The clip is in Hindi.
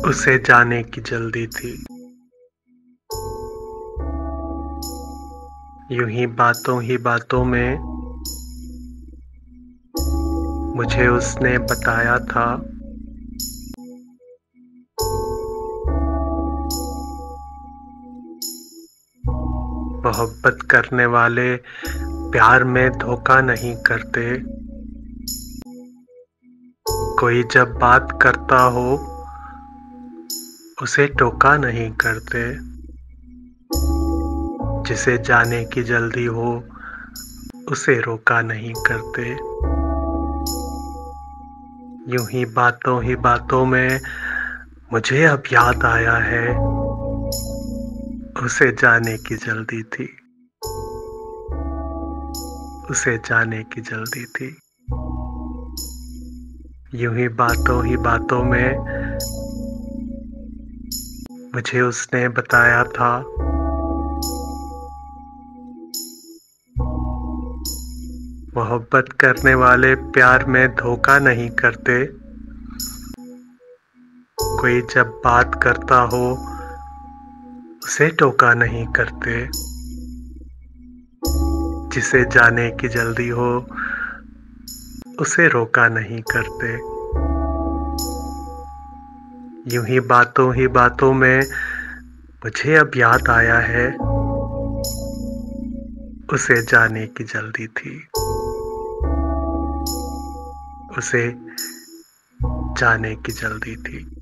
उसे जाने की जल्दी थी। यूं ही बातों में मुझे उसने बताया था, मोहब्बत करने वाले प्यार में धोखा नहीं करते। कोई जब बात करता हो उसे टोका नहीं करते। जिसे जाने की जल्दी हो उसे रोका नहीं करते। यूं ही बातों में मुझे अब याद आया है, उसे जाने की जल्दी थी। उसे जाने की जल्दी थी। यूं ही बातों में मुझे उसने बताया था, मोहब्बत करने वाले प्यार में धोखा नहीं करते। कोई जब बात करता हो उसे टोका नहीं करते। जिसे जाने की जल्दी हो उसे रोका नहीं करते। यूं ही बातों में मुझे अब याद आया है, उसे जाने की जल्दी थी। उसे जाने की जल्दी थी।